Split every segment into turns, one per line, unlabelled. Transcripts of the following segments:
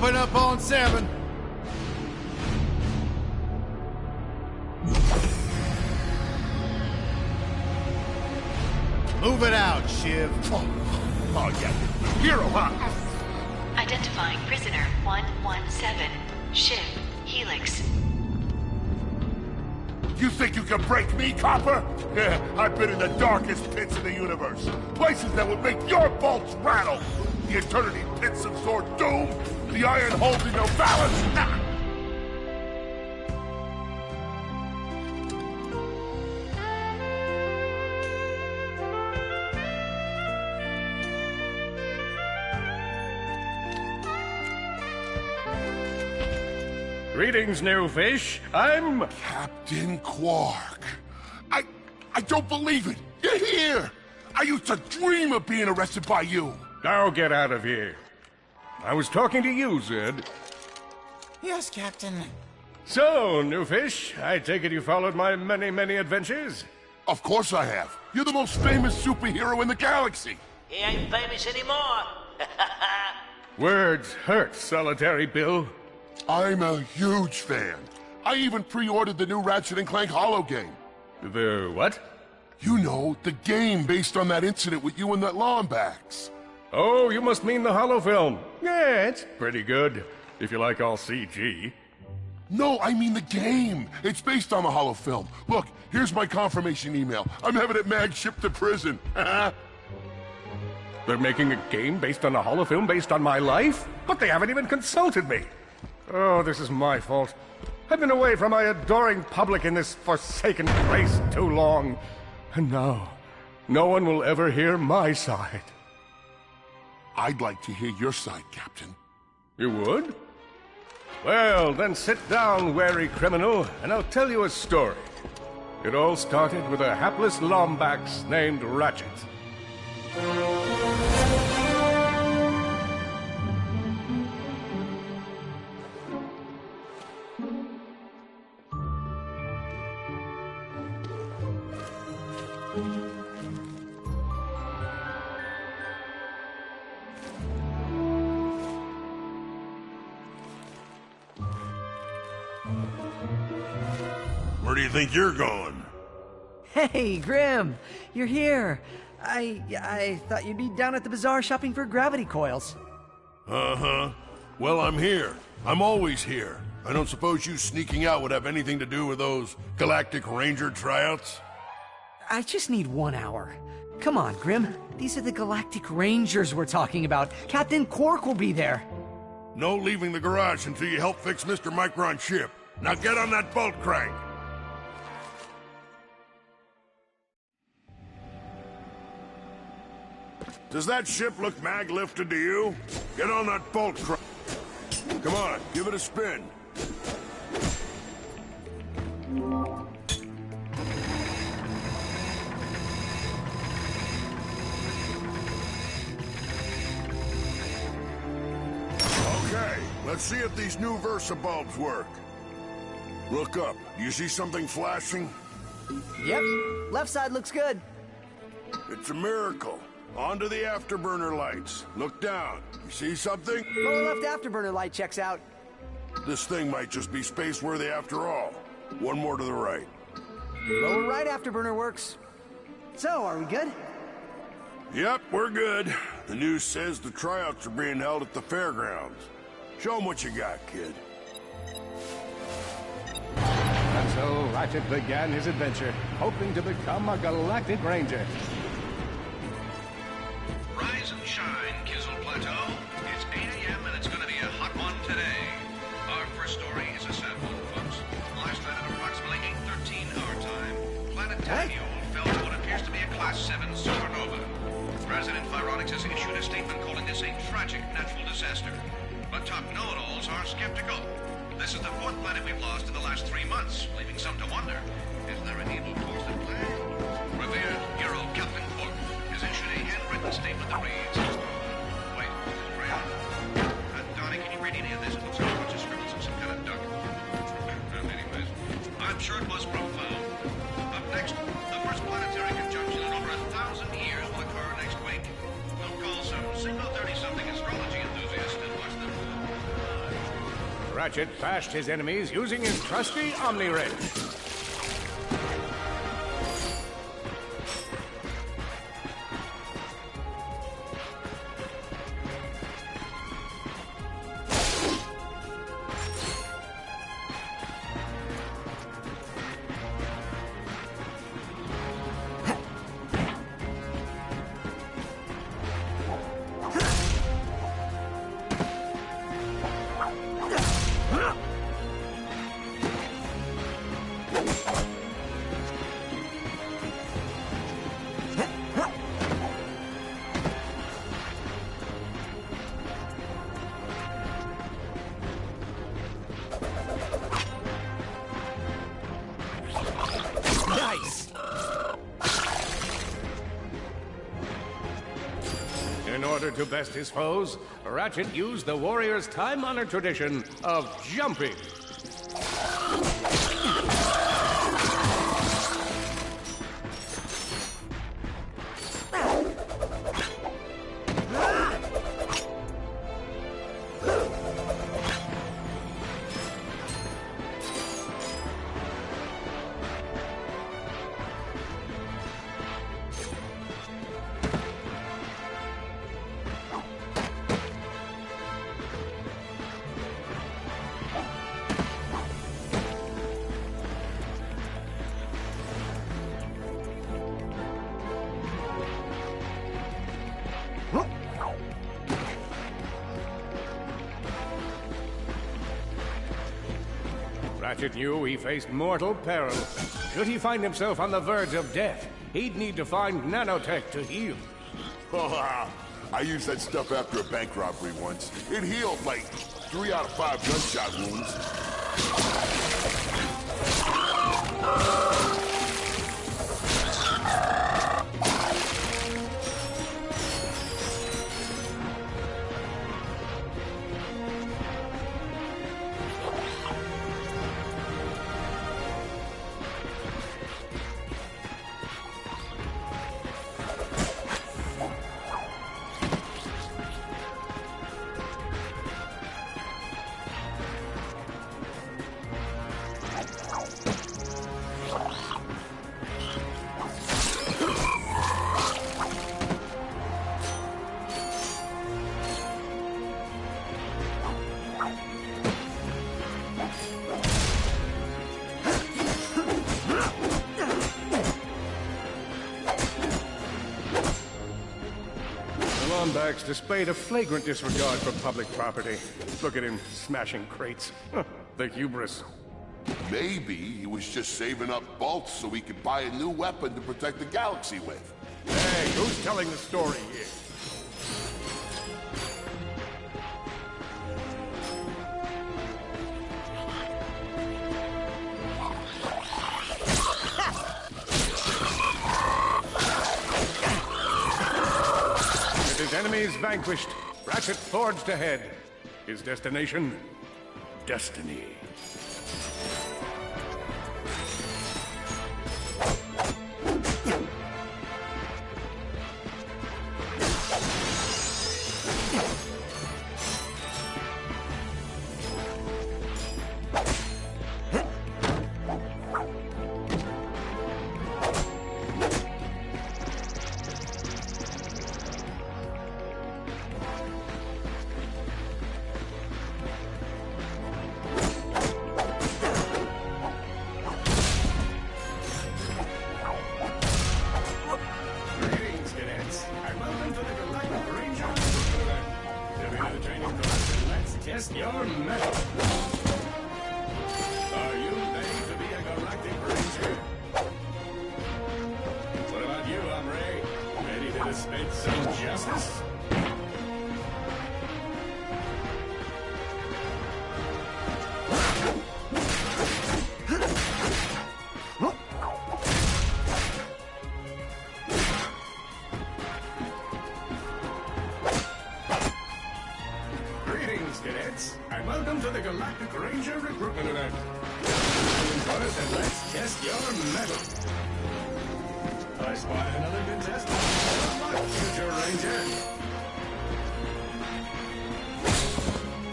Open up on 7. Move it out, Shiv.
Oh yeah. Hero, huh?
Identifying prisoner 117, Shiv, Helix.
You think you can break me, Copper? Yeah, I've been in the darkest pits of the universe. Places that would make your bolts rattle. The eternity pits of Zor Doom. The iron holes in your balance.
Greetings, new fish. I'm...
Captain Quark. I don't believe it. You're here. I used to dream of being arrested by you.
Now get out of here. I was talking to you, Zed.
Yes, Captain.
So, new fish, I take it you followed my many, many adventures?
Of course I have. You're the most famous superhero in the galaxy.
He ain't famous anymore.
Words hurt, Solitary Bill.
I'm a huge fan. I even pre-ordered the new Ratchet & Clank Holo game.
The what?
You know, the game based on that incident with you and that Lombax.
Oh, you must mean the holofilm. Yeah, it's pretty good, if you like all CG.
No, I mean the game. It's based on the holofilm. Look, here's my confirmation email. I'm having it mag shipped to prison.
They're making a game based on a holofilm based on my life? But they haven't even consulted me. Oh, this is my fault. I've been away from my adoring public in this forsaken place too long. And now, no one will ever hear my side.
I'd like to hear your side, Captain.
You would? Well, then sit down, wary criminal, and I'll tell you a story. It all started with a hapless Lombax named Ratchet.
Where do you think you're going?
Hey, Grim, you're here. I thought you'd be down at the bazaar shopping for gravity coils.
Uh-huh. Well, I'm here. I'm always here. I don't suppose you sneaking out would have anything to do with those Galactic Ranger tryouts?
I just need 1 hour. Come on, Grim. These are the Galactic Rangers we're talking about. Captain Quark will be there.
No leaving the garage until you help fix Mr. Micron's ship. Now get on that bolt crank. Does that ship look mag-lifted to you? Get on that bolt crank. Come on, give it a spin. Okay, let's see if these new Versa bulbs work. Look up. Do you see something flashing?
Yep, left side looks good.
It's a miracle. Onto the afterburner lights. Look down. You see something?
Lower left afterburner light checks out.
This thing might just be space-worthy after all. One more to the right.
Lower right afterburner works. So, are we good?
Yep, we're good. The news says the tryouts are being held at the fairgrounds. Show 'em what you got, kid.
And so Ratchet began his adventure, hoping to become a Galactic Ranger.
Rise and shine, Kizzle Plateau. It's 8 a.m. and it's going to be a hot one today. Our first story is a sad one, folks. Last night at approximately 8:13 our time, planet Taniol fell to what appears to be a Class 7 supernova. President Phyronix has issued a statement calling this a tragic natural disaster. But top know-it-alls are skeptical. This is the 4th planet we've lost in the last 3 months, leaving some to wonder. Is there an evil force at play? Revered hero Captain Quark has issued a handwritten statement that reads... Wait, this is crayon. Donnie, can you read any of this? It looks like a bunch of scribbles of some kind of duck. Anyways, I'm sure it was profound. Up next, the first planetary conjunction in over 1,000 years will occur next week. We'll call some single 30-something astrology enthusiast and watch them.
Ratchet bashed his enemies using his trusty Omni Wrench.
Nice!
In order to best his foes, Ratchet used the warrior's time-honored tradition of jumping. Ratchet knew he faced mortal peril. Should he find himself on the verge of death, he'd need to find nanotech to heal.
I used that stuff after a bank robbery once. It healed like 3 out of 5 gunshot wounds.
Lombax displayed a flagrant disregard for public property. Look at him smashing crates. The hubris.
Maybe he was just saving up bolts so he could buy a new weapon to protect the galaxy with.
Hey, who's telling the story here? His enemies vanquished, Ratchet forged ahead. His destination? Destiny.
Test your metal. Are you ready to be a Galactic Ranger? What about you, hombre? Ready to dispense some justice? Cadets, and welcome to the Galactic Ranger recruitment event. First, and let's test your mettle. I spy another contestant. Good luck, future Ranger.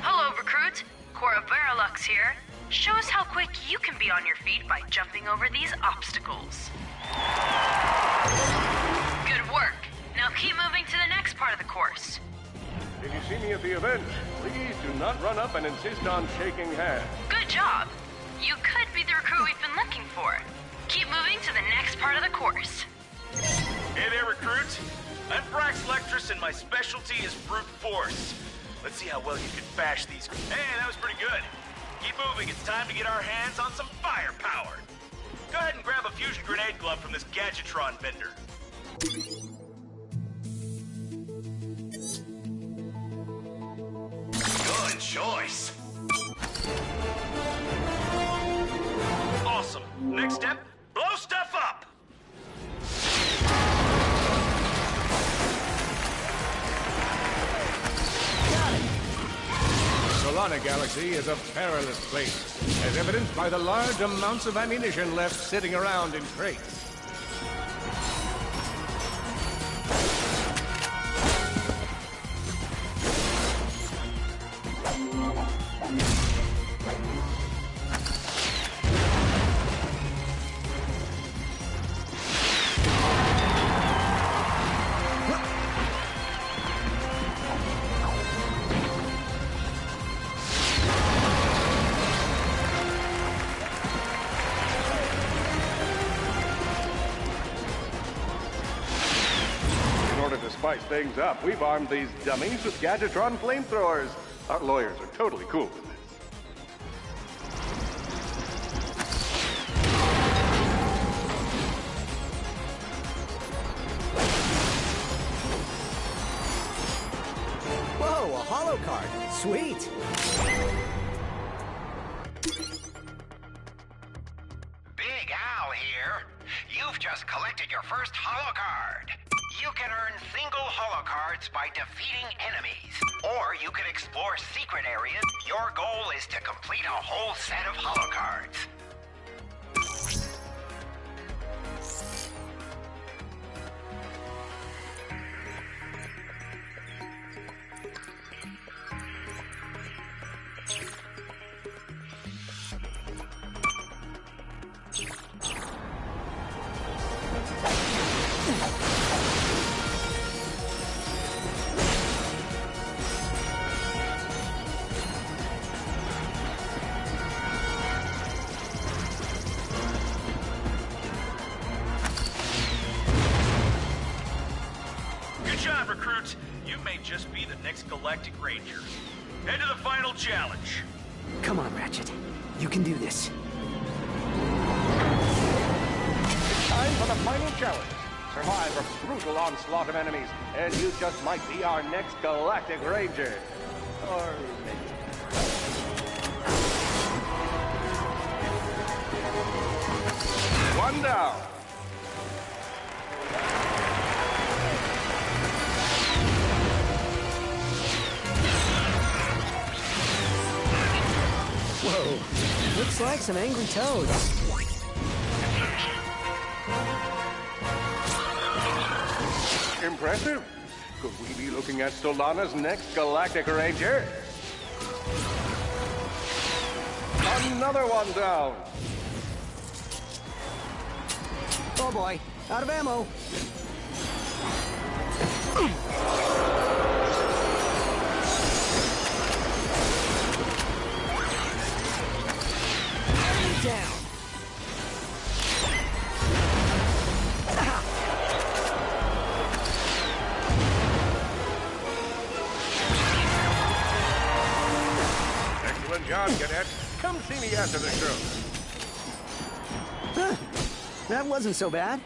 Hello, recruits.
Cora Veralux here. Show us how quick you can be on your feet by jumping over these obstacles. Good work. Now keep moving to the next part of the course.
If you see me at the event, please do not run up and insist on shaking hands.
Good job. You could be the recruit we've been looking for. Keep moving to the next part of the course.
Hey there, recruit. I'm Brax Lectrus, and my specialty is brute force. Let's see how well you can bash these. Hey, that was pretty good. Keep moving. It's time to get our hands on some firepower. Go ahead and grab a fusion grenade glove from this Gadgetron vendor.
Good choice.
Awesome. Next step, blow stuff up.
Solana Galaxy is a perilous place, as evidenced by the large amounts of ammunition left sitting around in crates. Spice things up, we've armed these dummies with Gadgetron flamethrowers. Our lawyers are totally cool with this.
Whoa, a holo card. Sweet.
Big Al here. You've just collected your first holo card. You can earn single holo cards by defeating enemies. Or you can explore secret areas. Your goal is to complete a whole set of holo cards.
Recruit, you may just be the next Galactic Ranger. Head to the final challenge.
Come on, Ratchet. You can do this.
It's time for the final challenge. Survive a brutal onslaught of enemies, and you just might be our next Galactic Ranger. Or maybe. One down.
Whoa, looks like some angry toads.
Impressive. Could we be looking at Solana's next Galactic Ranger? Another one down.
Oh boy, out of ammo. Down.
Excellent job, Cadet. Come see me after the show.
Huh. That wasn't so bad.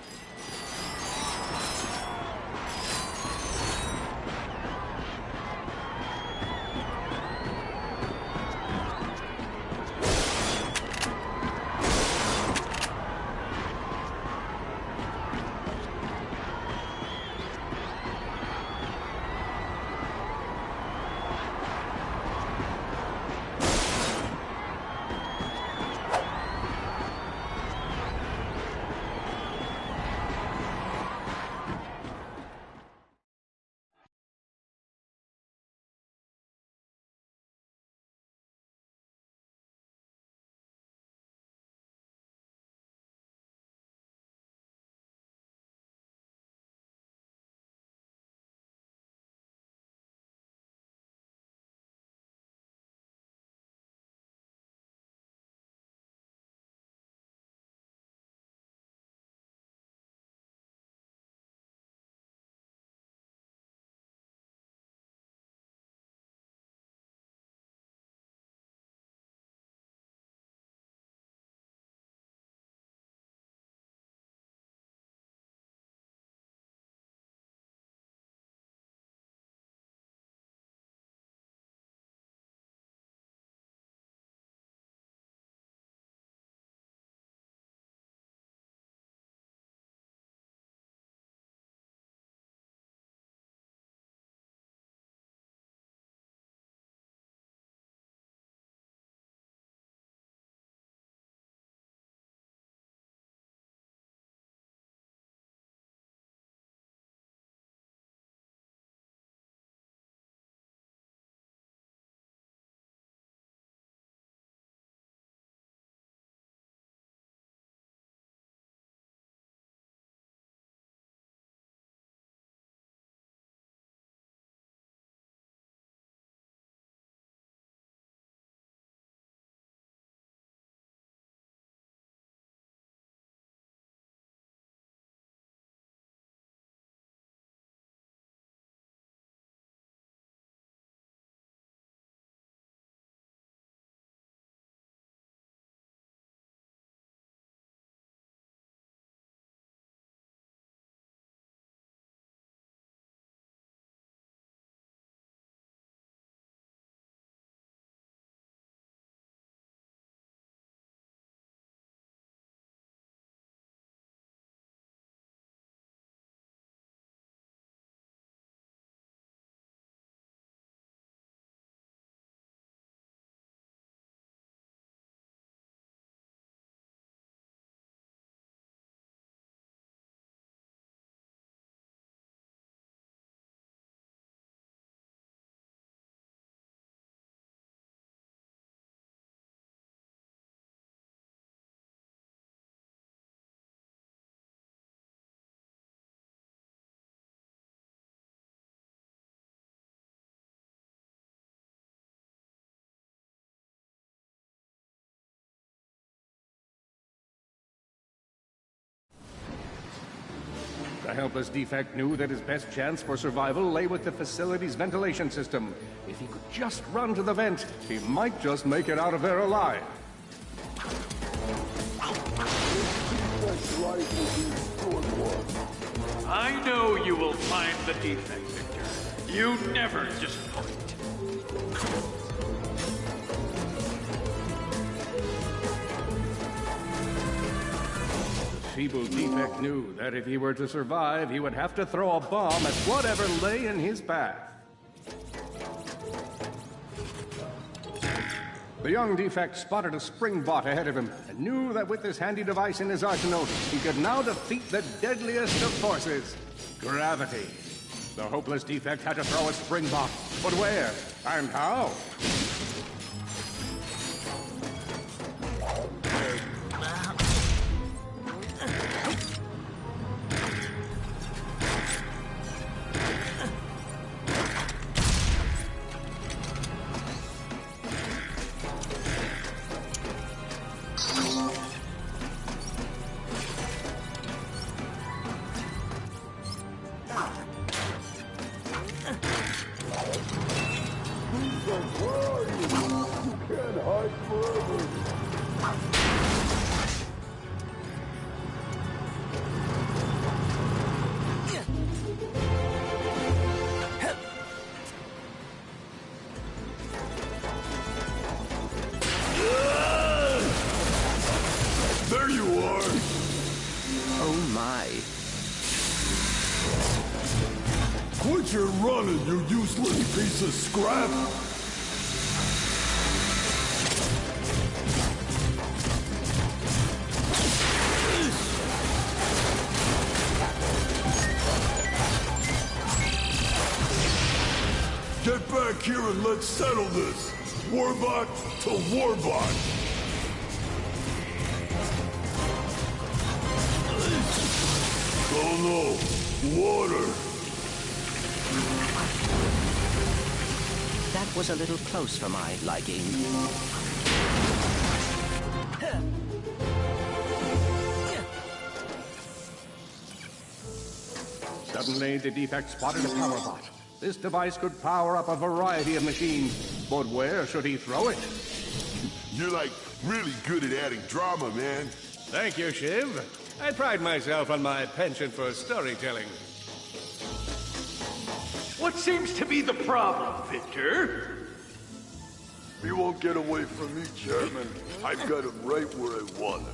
The helpless defect knew that his best chance for survival lay with the facility's ventilation system. If he could just run to the vent, he might just make it out of there alive.
I know you will find the defect, Victor. You never disappoint.
The feeble defect knew that if he were to survive, he would have to throw a bomb at whatever lay in his path. The young defect spotted a spring bot ahead of him and knew that with this handy device in his arsenal, he could now defeat the deadliest of forces, gravity. The hopeless defect had to throw a spring bot, but where and how?
There you are!
Oh my.
Quit your running, you useless piece of scrap! Get back here and let's settle this! Warbot to Warbot! Oh no! Water!
That was a little close for my liking.
Suddenly, the defect spotted a power bot. This device could power up a variety of machines, but where should he throw it?
You're like really good at adding drama, man.
Thank you, Shiv. I pride myself on my penchant for storytelling.
What seems to be the problem, Victor?
You won't get away from me, Chairman. I've got him right where I want him.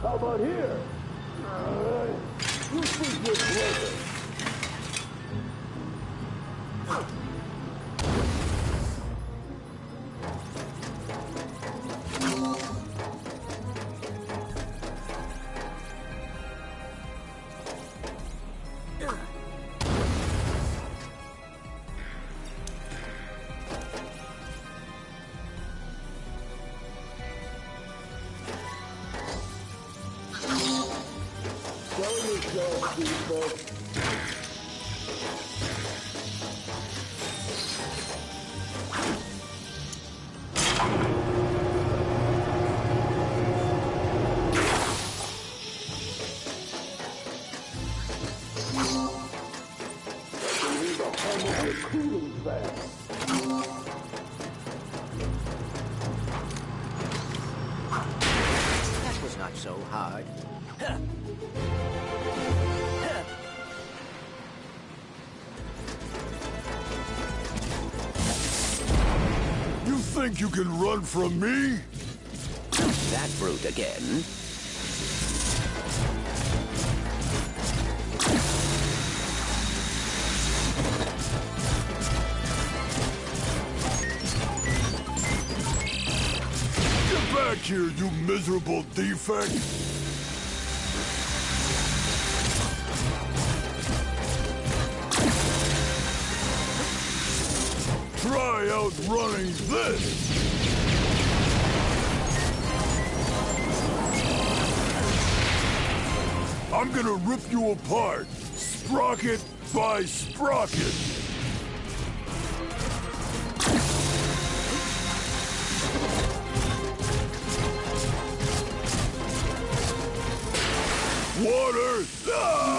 How about here? This is your pleasure.
so hard.
You think you can run from me?
That brute again.
Get back here, you miserable defect! Try outrunning this! I'm gonna rip you apart, sprocket by sprocket! Water! Ah!